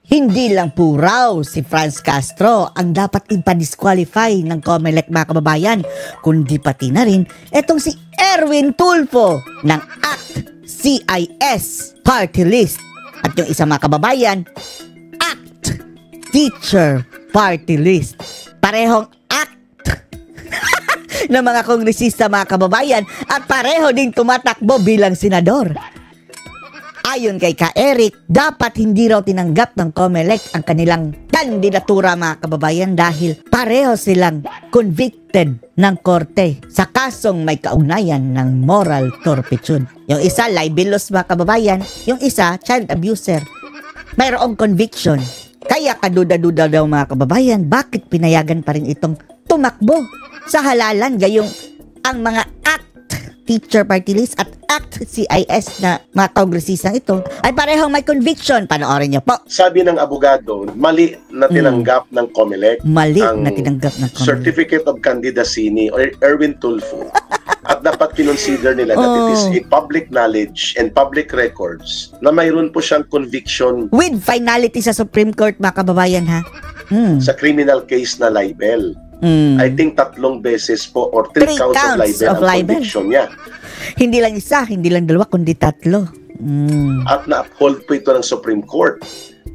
Hindi lang po raw si Franz Castro ang dapat ipa-disqualify ng COMELEC mga kababayan, kundi pati na rin etong si Erwin Tulfo ng ACT-CIS Party List. At yung isa mga kababayan, ACT Teacher Party List. Parehong ACT ng mga kongresista mga kababayan at pareho ding tumatakbo bilang senador. Ayon kay Ka Eric, dapat hindi raw tinanggap ng COMELEC ang kanilang kandidatura mga kababayan dahil pareho silang convicted ng korte sa kasong may kaugnayan ng moral turpitude. Yung isa, libelous mga kababayan, yung isa, child abuser. Mayroong conviction. Kaya kaduda-duda daw mga kababayan, bakit pinayagan pa rin itong tumakbo sa halalan gayong ang mga Teacher Party List at ACT-CIS na mga kongresistang ito ay parehong may conviction. Panoorin niyo po. Sabi ng abogado, mali na tinanggap ng COMELEC ang Certificate of Candidacy ni Erwin Tulfo at dapat kinonsider nila that it is a public knowledge and public records na mayroon po siyang conviction with finality sa Supreme Court mga kababayan ha. Sa criminal case na libel. I think 3 beses po or 3 counts of libel ang conviction niya. Hindi lang isa, hindi lang 2, kundi 3. At na-uphold po ito ng Supreme Court.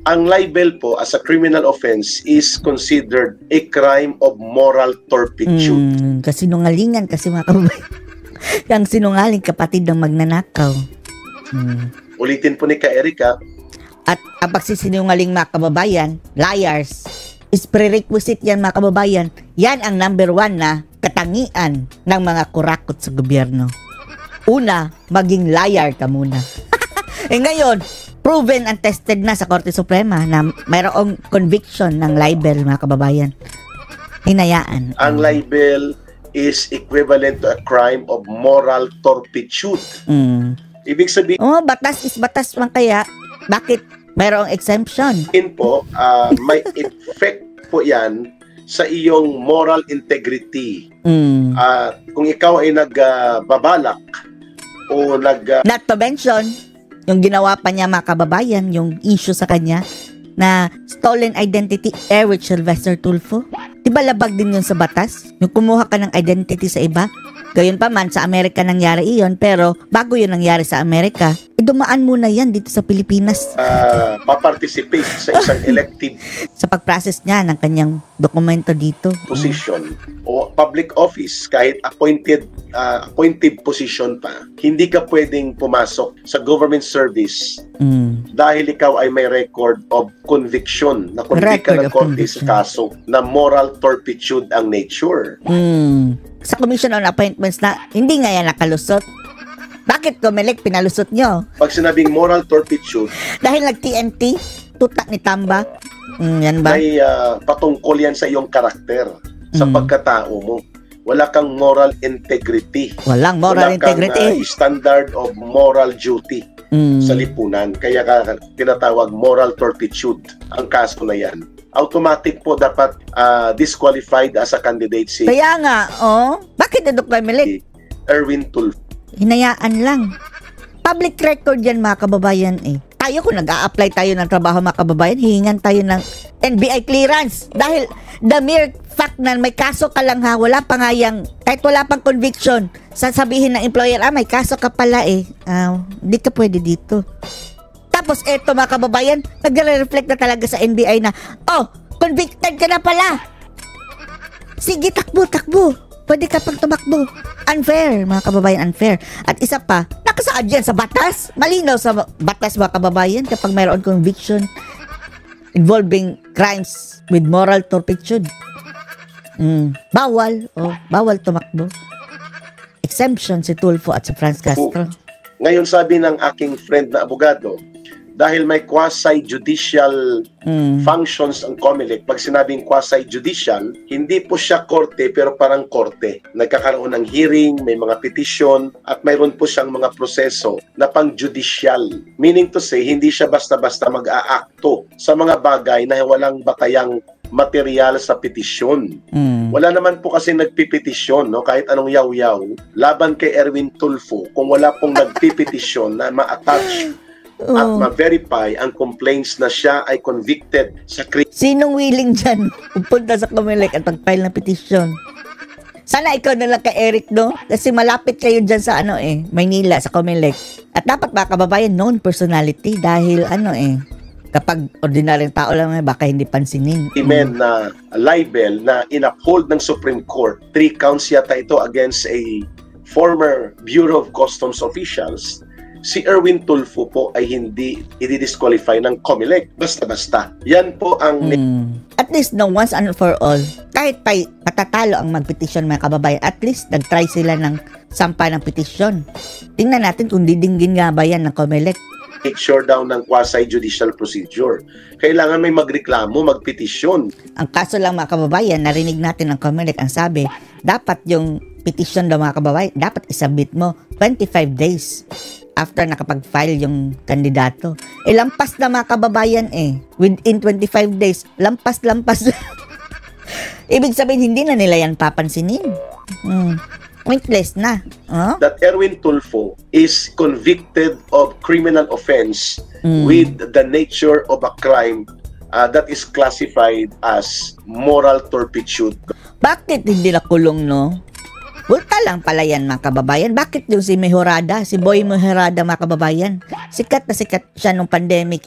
Ang libel po as a criminal offense is considered a crime of moral turpitude. Kasinungalingan kasi mga kababayan. Ang sinungaling kapatid ng magnanakaw. Ulitin po ni Ka Erika. At ang pagsisinungaling mga kababayan, liars, is prerequisite yan mga kababayan. Yan ang number 1 na katangian ng mga kurakot sa gobyerno. Una, maging liar ka muna. Ngayon, proven and tested na sa Korte Suprema na mayroong conviction ng libel mga kababayan. Hinayaan. Ang libel is equivalent to a crime of moral turpitude. Ibig sabihin, batas is batas man kaya. Bakit mayroong exemption? May effect po yan sa iyong moral integrity. Kung ikaw ay nagbabalak o not to mention, yung ginawa pa niya mga kababayan, yung issue sa kanya na stolen identity, Eric Sylvester Tulfo. Diba labag din yun sa batas? Yung kumuha ka ng identity sa iba? Gayon pa man, sa Amerika nangyari iyon, pero bago yun nangyari sa Amerika, dumaan muna yan dito sa Pilipinas. Paparticipate sa isang elective sa pag-process niya ng kanyang dokumento dito. Position o public office, kahit appointed position pa, hindi ka pwedeng pumasok sa government service dahil ikaw ay may record of conviction, na convict ka ng korte sa kaso na moral turpitude ang nature. Sa Commission on Appointments na hindi nga yan nakalusot. Bakit COMELEC pinalusot nyo? Pag sinabing moral turpitude, dahil nag-TNT, tutak ni Tamba. Yan ba? May patungkol yan sa iyong karakter, sa pagkatao mo. Wala kang moral integrity. Walang moral integrity. Wala kang standard of moral duty sa lipunan. Kaya tinatawag moral turpitude ang kaso na yan. Automatic po dapat disqualified as a candidate si Kaya nga, bakit na COMELEC? Erwin Tulfo. Hinayaan lang. Public record yan mga kababayan eh. Tayo kung nag-a-apply tayo ng trabaho mga kababayan, hihingan tayo ng NBI clearance. Dahil the mere fact na may kaso ka lang ha, wala pa nga yang, kahit wala pang conviction, sasabihin ng employer, may kaso ka pala eh. Hindi ka pwede dito. Tapos eto mga kababayan, nagre-reflect na talaga sa NBI na, convicted ka na pala. Sige, takbo. Pwede ka pang tumakbo. Unfair, mga kababayan, unfair. At isa pa, nakasaad yan sa batas. Malinaw sa batas, mga kababayan, kapag mayroon conviction involving crimes with moral turpitude. Bawal tumakbo. Exemption si Tulfo at si Franz Castro. Ngayon sabi ng aking friend na abogado, dahil may quasi-judicial functions ang COMELEC, pag sinabing quasi-judicial, hindi po siya korte pero parang korte. Nagkakaroon ng hearing, may mga petition, at mayroon po siyang mga proseso na pang-judicial. Meaning to say, hindi siya basta-basta mag-aakto sa mga bagay na walang batayang material sa petisyon. Wala naman po kasi nagpipetisyon, no? Kahit anong yaw-yaw, laban kay Erwin Tulfo, kung wala pong nagpipetisyon na ma-attach at ma-verify ang complaints na siya ay convicted sa Sinong willing dyan pupunta sa COMELEC at mag-file ng petition? Sana ikaw na lang ka, Eric, no? Kasi malapit kayo dyan sa Maynila, sa COMELEC. At dapat mga kababayan, known personality dahil kapag ordinaryong tao lang, baka hindi pansinin. na libel na in-uphold ng Supreme Court. 3 counts yata ito against a former Bureau of Customs officials. Si Erwin Tulfo po ay hindi i-disqualify ng COMELEC. Basta-basta. Yan po ang... At least, once and for all, kahit pa patatalo ang magpetisyon mga kababayan, at least nag-try sila ng sampa ng petisyon. Tingnan natin kung didinggin nga ba yan ng COMELEC. Make sure daw ng quasi-judicial procedure. Kailangan may magreklamo, magpetisyon. Ang kaso lang mga kababayan, narinig natin ng COMELEC, ang sabi, dapat yung petition daw mga kababayan, dapat isubmit mo 25 days after nakapag-file yung kandidato. Lampas na mga kababayan within 25 days, lampas. Ibig sabihin, hindi na nila yan papansinin. Pointless na. That Erwin Tulfo is convicted of criminal offense with the nature of a crime that is classified as moral turpitude. Bakit hindi na kulong, no? Bulta lang pala yan mga kababayan. Bakit yung si Mejorada, si Boy Mejorada mga kababayan? Sikat na sikat siya nung pandemic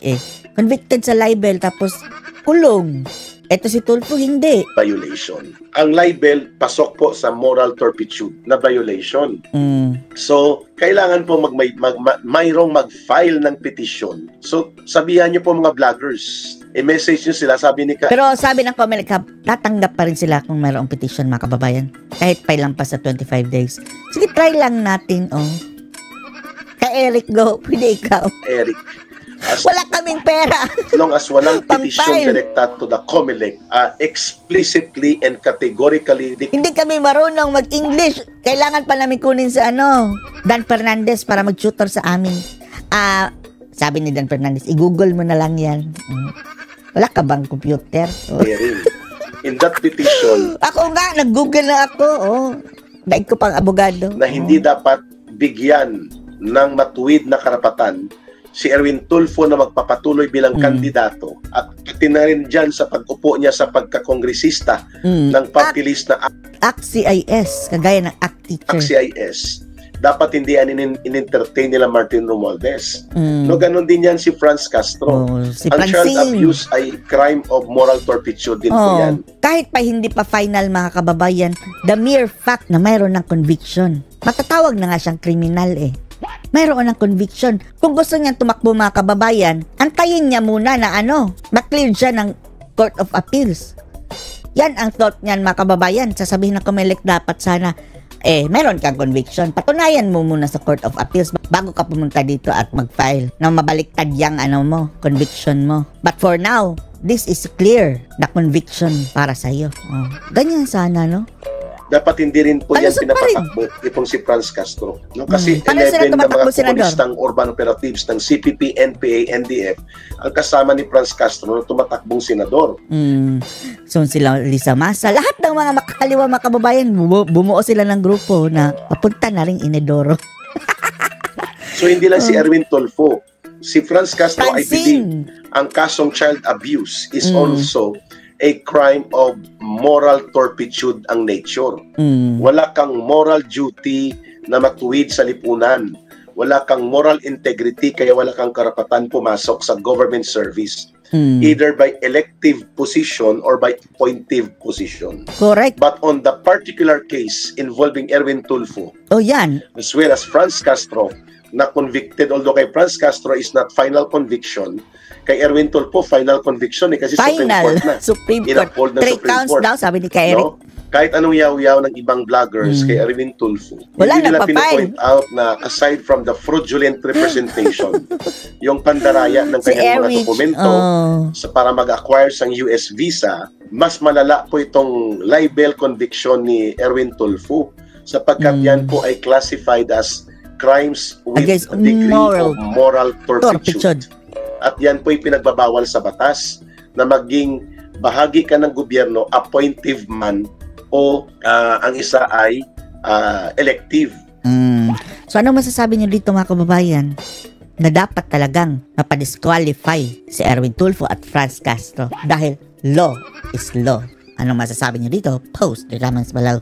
Convicted sa libel tapos kulong. Eto si Tulfo, hindi. Violation. Ang libel, pasok po sa moral turpitude na violation. So, kailangan po mayroong mag-file ng petition. So, sabihan niyo po mga vloggers. I-message niyo sila, sabi ni Pero sabi ng COMELEC, tatanggap pa rin sila kung mayroong petition mga kababayan. Kahit file lang pa sa 25 days. Sige, try lang natin, Ka Eric, go. Pwede ikaw. Eric. Wala kaming pera. As long as walang petition directed to the COMELEC, explicitly and categorically... Hindi kami marunong mag-English. Kailangan pa namin kunin sa Dan Fernandez para mag-tutor sa amin. Sabi ni Dan Fernandez, i-google mo na lang yan. Wala ka bang computer? In that petition... Ako nga, nag-google na ako. Daig ko pang abogado. Na hindi dapat bigyan ng matuwid na karapatan si Erwin Tulfo na magpapatuloy bilang kandidato at pati na rin dyan sa pag-upo niya sa pagkakongresista ng party list na ACT-CIS, kagaya ng ACT teacher. ACT-CIS. Dapat hindi yan in-entertain nila Martin Romualdez. No, ganun din yan si Franz Castro. Si ang Francine. Child abuse ay crime of moral turpitude din po yan. Kahit pa hindi pa final mga kababayan, the mere fact na mayroon ng conviction, matatawag na nga siyang kriminal mayroon ng conviction. Kung gusto niya tumakbo mga kababayan, antayin niya muna na ma-clear siya ng Court of Appeals. Yan ang thought niyan mga kababayan. Sasabihin ng COMELEC dapat sana, meron kang conviction. Patunayan mo muna sa Court of Appeals bago ka pumunta dito at mag-file na mabaliktad yung conviction mo. But for now, this is clear na conviction para sa'yo. Ganyan sana, no? Dapat hindi rin po yan Palusot pa pinapatakbo itong si Franz Castro. No? Kasi Paano sila 11 na mga tumatakbo, senador? komunistang urban operatives ng CPP, NPA, NDF ang kasama ni Franz Castro na tumatakbong senador. So sila Lisa Masa, lahat ng mga makakaliwa mga kababayan, bumuo sila ng grupo na papunta na rin Inedoro. So hindi lang si Erwin Tulfo. Si Franz Castro, I Francine. believe, ang kasong child abuse is also a crime of moral turpitude ang nature. Wala kang moral duty na matuwid sa lipunan. Wala kang moral integrity kaya wala kang karapatan pumasok sa government service. Either by elective position or by appointive position. Correct. But on the particular case involving Erwin Tulfo, Yan. as well as Franz Castro, na convicted, although kay Franz Castro is not final conviction, kay Erwin Tulfo final conviction kasi Supreme Court na. Supreme Court. In-uphold ng 3 Supreme counts Court. daw, sabi ni Eric. No? Kahit anong yaw-yaw ng ibang vloggers kay Erwin Tulfo, Wala hindi nila nagpa-file. pinapoint out na aside from the fraudulent representation, yung pandaraya ng Si kanyang mga Eric, dokumento para mag-acquire sang US visa, mas malala po itong libel conviction ni Erwin Tulfo sapagkat yan po ay classified as crimes with Against a degree moral of moral turpitude. turpitude. At yan po ay pinagbabawal sa batas na maging bahagi ka ng gobyerno, appointive man, o ang isa ay elective. So ano masasabi niyo dito mga kababayan? na dapat talagang mapadisqualify si Erwin Tulfo at Franz Castro dahil law is law. Anong masasabi niyo dito? Post the comments below.